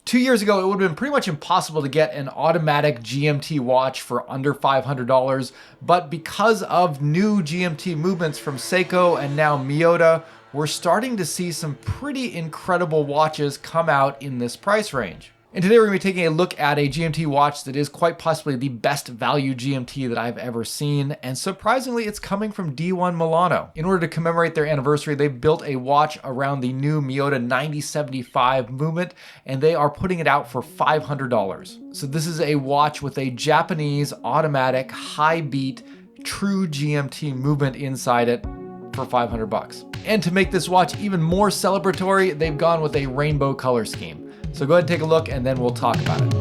2 years ago, it would have been pretty much impossible to get an automatic GMT watch for under $500, but because of new GMT movements from Seiko and now Miyota, we're starting to see some pretty incredible watches come out in this price range. And today we're going to be taking a look at a GMT watch that is quite possibly the best value GMT that I've ever seen, and surprisingly it's coming from D1 Milano. In order to commemorate their anniversary, they built a watch around the new Miyota 9075 movement, and they are putting it out for $500. So this is a watch with a Japanese automatic high beat True GMT movement inside it for $500. And to make this watch even more celebratory, they've gone with a rainbow color scheme. So go ahead and take a look and then we'll talk about it.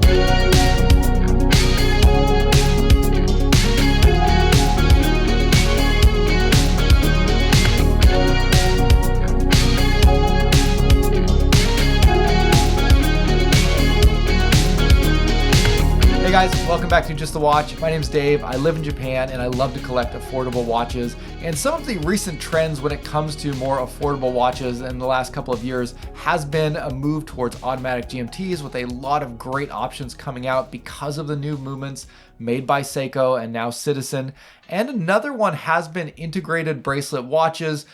Hey guys, welcome back to Just the Watch. My name's Dave. I live in Japan and I love to collect affordable watches. And some of the recent trends when it comes to more affordable watches in the last couple of years has been a move towards automatic GMTs with a lot of great options coming out because of the new movements made by Seiko and now Citizen. And another one has been integrated bracelet watches,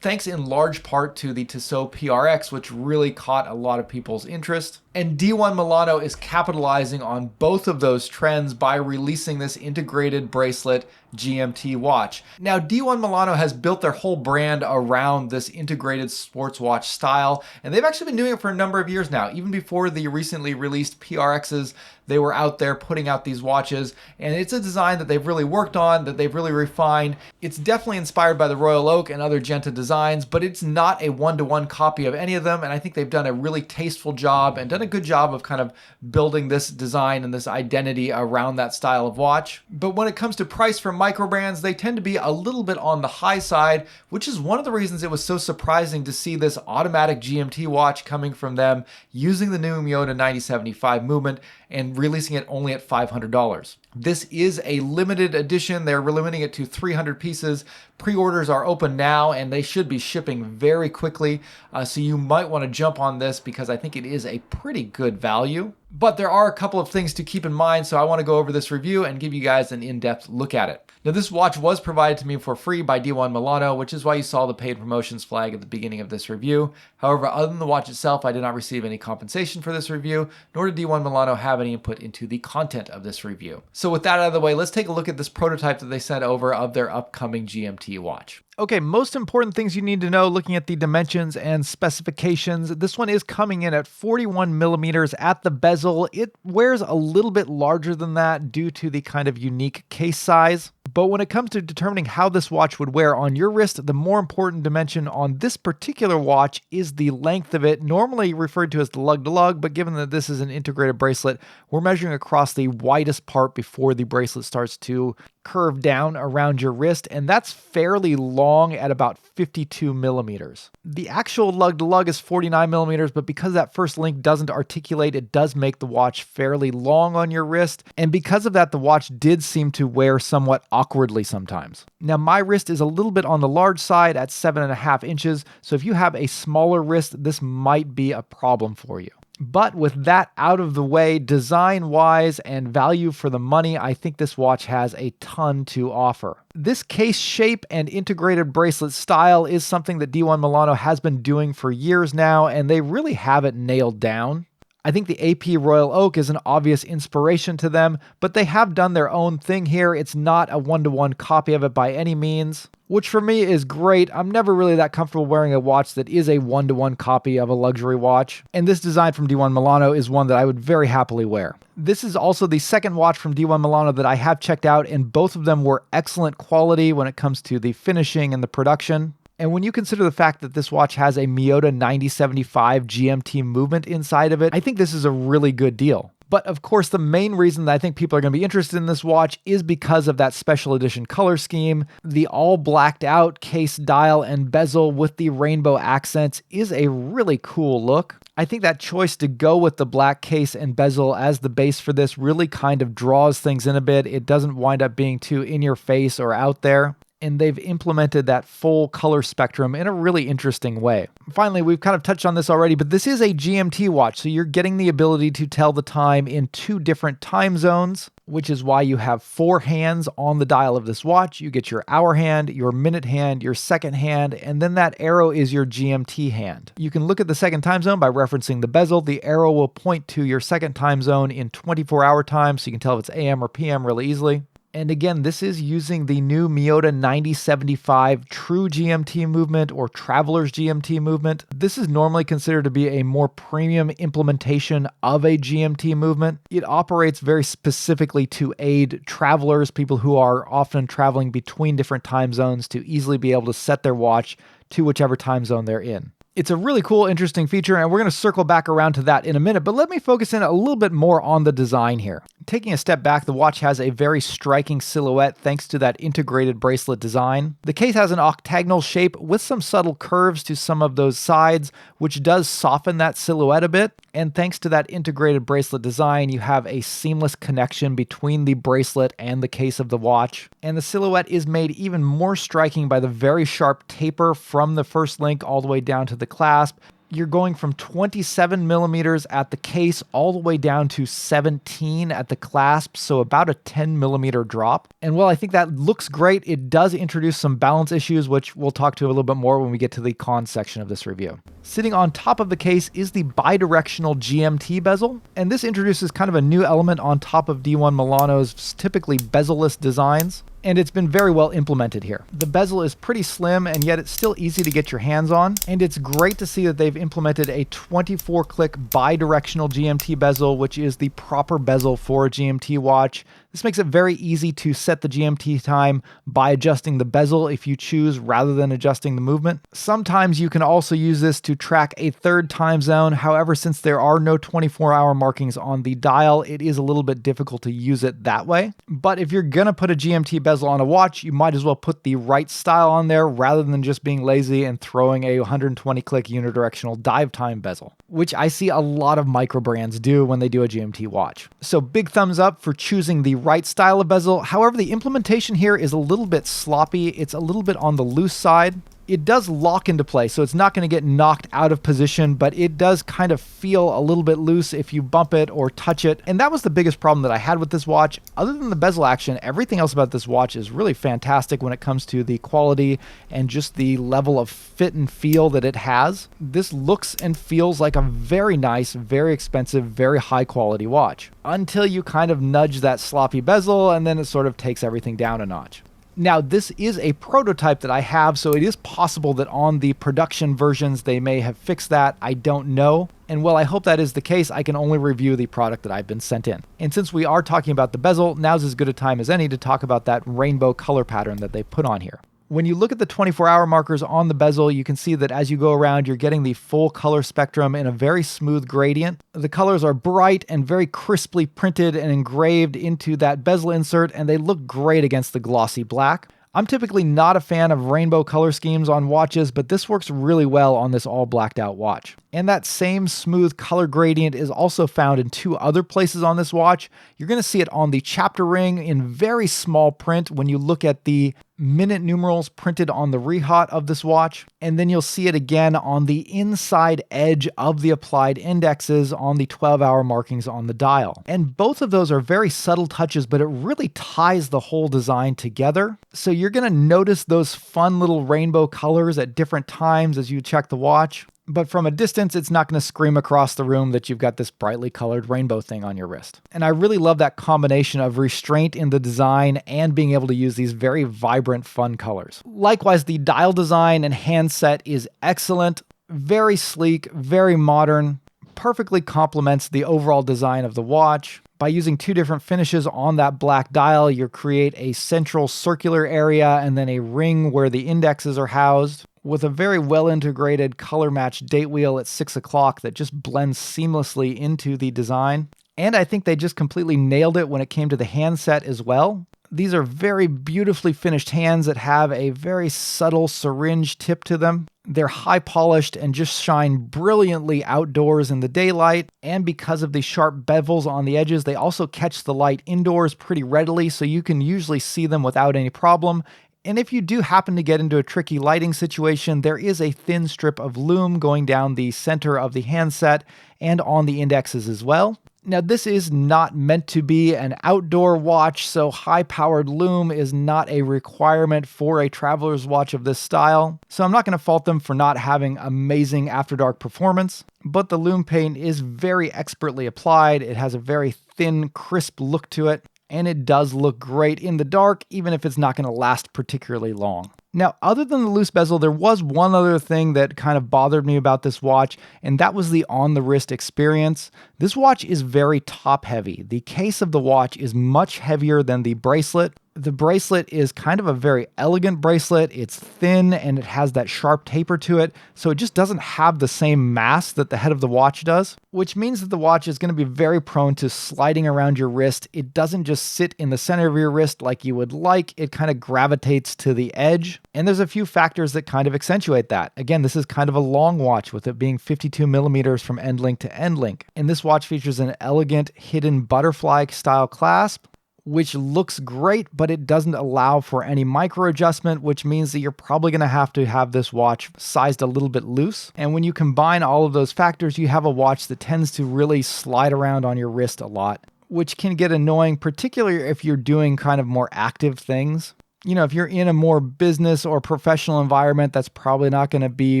thanks in large part to the Tissot PRX, which really caught a lot of people's interest. And D1 Milano is capitalizing on both of those trends by releasing this integrated bracelet GMT watch. Now, D1 Milano has built their whole brand around this integrated sports watch style, and they've actually been doing it for a number of years now. Even before the recently released PRXs, they were out there putting out these watches, and it's a design that they've really worked on, that they've really refined. It's definitely inspired by the Royal Oak and other Genta designs, but it's not a one-to-one copy of any of them, and I think they've done a really tasteful job and done a good job of kind of building this design and this identity around that style of watch. But when it comes to price for micro brands, they tend to be a little bit on the high side, which is one of the reasons it was so surprising to see this automatic GMT watch coming from them using the new Miyota 9075 movement and releasing it only at $500. This is a limited edition. They're limiting it to 300 pieces. Pre-orders are open now and they should be shipping very quickly. So you might want to jump on this because I think it is a pretty good value. But there are a couple of things to keep in mind, so I want to go over this review and give you guys an in-depth look at it. Now, this watch was provided to me for free by D1 Milano, which is why you saw the paid promotions flag at the beginning of this review. However, other than the watch itself, I did not receive any compensation for this review, nor did D1 Milano have any input into the content of this review. So with that out of the way, let's take a look at this prototype that they sent over of their upcoming GMT watch. Okay, most important things you need to know looking at the dimensions and specifications. This one is coming in at 41 millimeters at the bezel. It wears a little bit larger than that due to the kind of unique case size. But when it comes to determining how this watch would wear on your wrist, the more important dimension on this particular watch is the length of it, normally referred to as the lug-to-lug, but given that this is an integrated bracelet, we're measuring across the widest part before the bracelet starts to curve down around your wrist, and that's fairly long at about 52 millimeters. The actual lug-to-lug is 49 millimeters, but because that first link doesn't articulate, it does make the watch fairly long on your wrist, and because of that, the watch did seem to wear somewhat awkwardly sometimes. Now, my wrist is a little bit on the large side at 7.5 inches, so if you have a smaller wrist, this might be a problem for you. But with that out of the way, design-wise and value for the money, I think this watch has a ton to offer. This case shape and integrated bracelet style is something that D1 Milano has been doing for years now, and they really have it nailed down. I think the AP Royal Oak is an obvious inspiration to them, but they have done their own thing here. It's not a one-to-one copy of it by any means, which for me is great. I'm never really that comfortable wearing a watch that is a one-to-one copy of a luxury watch, and this design from D1 Milano is one that I would very happily wear. This is also the second watch from D1 Milano that I have checked out, and both of them were excellent quality when it comes to the finishing and the production. And when you consider the fact that this watch has a Miyota 9075 GMT movement inside of it, I think this is a really good deal. But of course, the main reason that I think people are going to be interested in this watch is because of that special edition color scheme. The all blacked out case dial and bezel with the rainbow accents is a really cool look. I think that choice to go with the black case and bezel as the base for this really kind of draws things in a bit. It doesn't wind up being too in your face or out there. and they've implemented that full color spectrum in a really interesting way. Finally, we've kind of touched on this already, but this is a GMT watch, so you're getting the ability to tell the time in 2 different time zones, which is why you have 4 hands on the dial of this watch. You get your hour hand, your minute hand, your second hand, and then that arrow is your GMT hand. You can look at the second time zone by referencing the bezel. The arrow will point to your second time zone in 24-hour time, so you can tell if it's AM or PM really easily. And again, this is using the new Miyota 9075 True GMT movement or Traveler's GMT movement. This is normally considered to be a more premium implementation of a GMT movement. It operates very specifically to aid travelers, people who are often traveling between different time zones, to easily be able to set their watch to whichever time zone they're in. It's a really cool, interesting feature, and we're going to circle back around to that in a minute, but let me focus in a little bit more on the design here. Taking a step back, the watch has a very striking silhouette thanks to that integrated bracelet design. The case has an octagonal shape with some subtle curves to some of those sides, which does soften that silhouette a bit. And thanks to that integrated bracelet design, you have a seamless connection between the bracelet and the case of the watch. And the silhouette is made even more striking by the very sharp taper from the first link all the way down to the clasp. You're going from 27 millimeters at the case all the way down to 17 at the clasp, so about a 10 millimeter drop. And while I think that looks great, it does introduce some balance issues, which we'll talk to a little bit more when we get to the cons section of this review. Sitting on top of the case is the bidirectional GMT bezel, and this introduces kind of a new element on top of D1 Milano's typically bezel-less designs. And it's been very well implemented here. The bezel is pretty slim, and yet it's still easy to get your hands on. And it's great to see that they've implemented a 24-click bidirectional GMT bezel, which is the proper bezel for a GMT watch. This makes it very easy to set the GMT time by adjusting the bezel if you choose, rather than adjusting the movement. Sometimes you can also use this to track a third time zone. However, since there are no 24-hour markings on the dial, it is a little bit difficult to use it that way. But if you're gonna put a GMT bezel on a watch, you might as well put the right style on there rather than just being lazy and throwing a 120-click unidirectional dive time bezel, which I see a lot of micro brands do when they do a GMT watch. So big thumbs up for choosing the right style of bezel. However, the implementation here is a little bit sloppy. It's a little bit on the loose side. It does lock into place, so it's not going to get knocked out of position, but it does kind of feel a little bit loose if you bump it or touch it. And that was the biggest problem that I had with this watch. Other than the bezel action, everything else about this watch is really fantastic when it comes to the quality and just the level of fit and feel that it has. This looks and feels like a very nice, very expensive, very high quality watch, until you kind of nudge that sloppy bezel, and then it sort of takes everything down a notch. Now, this is a prototype that I have, so it is possible that on the production versions they may have fixed that. I don't know. And while I hope that is the case, I can only review the product that I've been sent in. And since we are talking about the bezel, now's as good a time as any to talk about that rainbow color pattern that they put on here. When you look at the 24-hour markers on the bezel, you can see that as you go around, you're getting the full color spectrum in a very smooth gradient. The colors are bright and very crisply printed and engraved into that bezel insert, and they look great against the glossy black. I'm typically not a fan of rainbow color schemes on watches, but this works really well on this all blacked out watch. And that same smooth color gradient is also found in 2 other places on this watch. You're going to see it on the chapter ring in very small print when you look at the minute numerals printed on the rehaut of this watch. And then you'll see it again on the inside edge of the applied indexes on the 12-hour markings on the dial. And both of those are very subtle touches, but it really ties the whole design together. So you're going to notice those fun little rainbow colors at different times as you check the watch. But from a distance, it's not going to scream across the room that you've got this brightly colored rainbow thing on your wrist. And I really love that combination of restraint in the design and being able to use these very vibrant, fun colors. Likewise, the dial design and handset is excellent, very sleek, very modern, perfectly complements the overall design of the watch. By using 2 different finishes on that black dial, you create a central circular area and then a ring where the indexes are housed, with a very well-integrated color-matched date wheel at 6 o'clock that just blends seamlessly into the design. And I think they just completely nailed it when it came to the handset as well. These are very beautifully finished hands that have a very subtle syringe tip to them. They're high polished and just shine brilliantly outdoors in the daylight. And because of the sharp bevels on the edges, they also catch the light indoors pretty readily, so you can usually see them without any problem. And if you do happen to get into a tricky lighting situation, there is a thin strip of lume going down the center of the handset and on the indexes as well. Now, this is not meant to be an outdoor watch, so high-powered lume is not a requirement for a traveler's watch of this style. So I'm not going to fault them for not having amazing after-dark performance, but the lume paint is very expertly applied. It has a very thin, crisp look to it, and it does look great in the dark, even if it's not going to last particularly long. Now, other than the loose bezel, there was one other thing that kind of bothered me about this watch, and that was the on-the-wrist experience. This watch is very top-heavy. The case of the watch is much heavier than the bracelet. The bracelet is kind of a very elegant bracelet. It's thin and it has that sharp taper to it, so it just doesn't have the same mass that the head of the watch does, which means that the watch is going to be very prone to sliding around your wrist. It doesn't just sit in the center of your wrist like you would like. It kind of gravitates to the edge, and there's a few factors that kind of accentuate that. Again, this is kind of a long watch with it being 52 millimeters from end link to end link, and this watch features an elegant hidden butterfly style clasp, which looks great, but it doesn't allow for any micro adjustment, which means that you're probably going to have this watch sized a little bit loose. And when you combine all of those factors, you have a watch that tends to really slide around on your wrist a lot, which can get annoying, particularly if you're doing kind of more active things. You know, if you're in a more business or professional environment, that's probably not going to be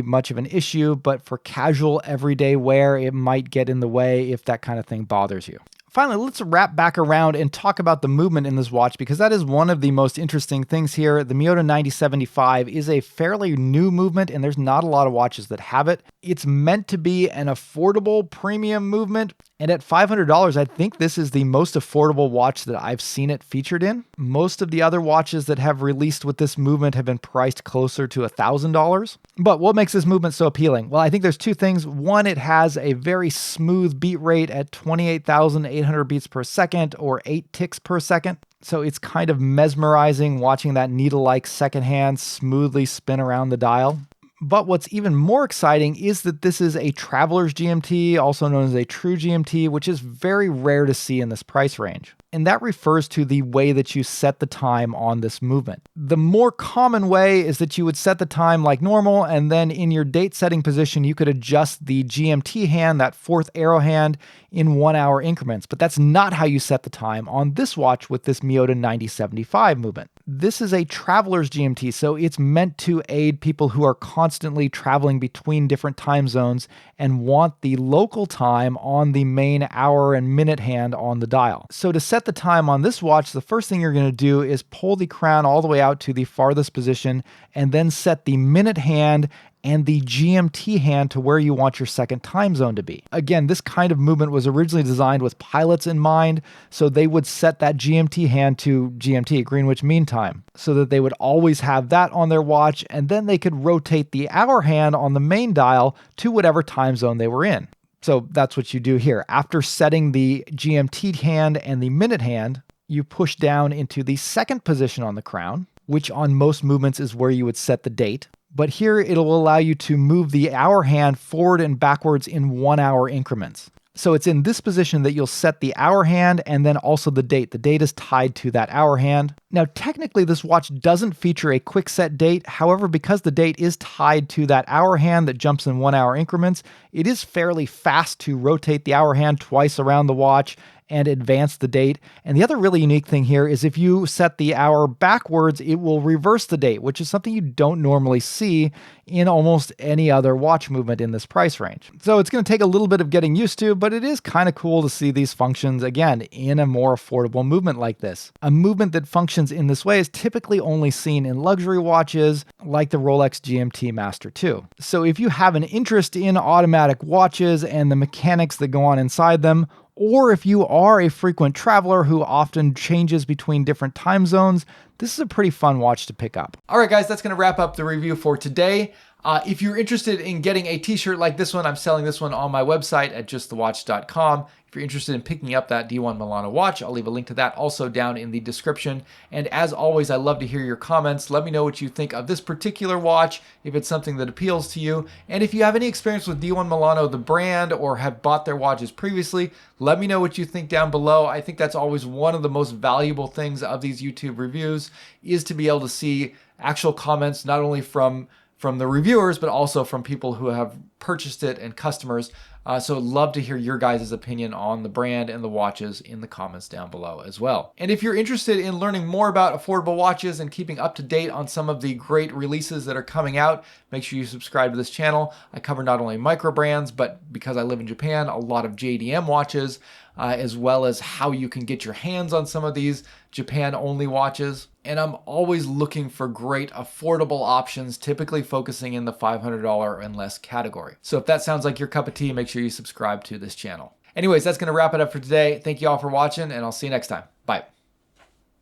much of an issue, but for casual everyday wear, it might get in the way if that kind of thing bothers you. Finally, let's wrap back around and talk about the movement in this watch, because that is one of the most interesting things here. The Miyota 9075 is a fairly new movement, and there's not a lot of watches that have it. It's meant to be an affordable premium movement, and at $500, I think this is the most affordable watch that I've seen it featured in. Most of the other watches that have released with this movement have been priced closer to $1,000. But what makes this movement so appealing? Well, I think there's two things. One, it has a very smooth beat rate at 28,800 beats per second, or 8 ticks per second. So it's kind of mesmerizing watching that needle-like second hand smoothly spin around the dial. But what's even more exciting is that this is a traveler's GMT, also known as a True GMT, which is very rare to see in this price range. And that refers to the way that you set the time on this movement. The more common way is that you would set the time like normal, and then in your date setting position, you could adjust the GMT hand, that fourth arrow hand, in 1 hour increments. But that's not how you set the time on this watch with this Miyota 9075 movement. This is a traveler's GMT, so it's meant to aid people who are constantly traveling between different time zones and want the local time on the main hour and minute hand on the dial. So to set the time on this watch, the first thing you're going to do is pull the crown all the way out to the farthest position and then set the minute hand and the GMT hand to where you want your second time zone to be. Again, this kind of movement was originally designed with pilots in mind, so they would set that GMT hand to GMT, Greenwich Mean Time, so that they would always have that on their watch, and then they could rotate the hour hand on the main dial to whatever time zone they were in. So that's what you do here. After setting the GMT hand and the minute hand, you push down into the second position on the crown, which on most movements is where you would set the date. But here it'll allow you to move the hour hand forward and backwards in 1 hour increments. So it's in this position that you'll set the hour hand and then also the date. The date is tied to that hour hand. Now, technically, this watch doesn't feature a quick set date. However, because the date is tied to that hour hand that jumps in 1 hour increments, it is fairly fast to rotate the hour hand twice around the watch and advance the date. And the other really unique thing here is if you set the hour backwards, it will reverse the date, which is something you don't normally see in almost any other watch movement in this price range. So it's going to take a little bit of getting used to, but it is kind of cool to see these functions, again, in a more affordable movement like this. A movement that functions in this way is typically only seen in luxury watches like the Rolex GMT Master 2. So if you have an interest in automatic watches and the mechanics that go on inside them, or if you are a frequent traveler who often changes between different time zones, this is a pretty fun watch to pick up. All right, guys, that's going to wrap up the review for today. If you're interested in getting a t-shirt like this one, I'm selling this one on my website at justthewatch.com. If you're interested in picking up that D1 Milano watch, I'll leave a link to that also down in the description. And as always, I love to hear your comments. Let me know what you think of this particular watch, if it's something that appeals to you. And if you have any experience with D1 Milano, the brand, or have bought their watches previously, let me know what you think down below. I think that's always one of the most valuable things of these YouTube reviews, is to be able to see actual comments, not only from the reviewers, but also from people who have purchased it and customers. So love to hear your guys' opinion on the brand and the watches in the comments down below as well. And if you're interested in learning more about affordable watches and keeping up to date on some of the great releases that are coming out, make sure you subscribe to this channel. I cover not only micro brands, but because I live in Japan, a lot of JDM watches, as well as how you can get your hands on some of these Japan-only watches. And I'm always looking for great affordable options, typically focusing in the $500 and less category. So if that sounds like your cup of tea, make sure you subscribe to this channel. Anyways, that's going to wrap it up for today. Thank you all for watching, and I'll see you next time. Bye.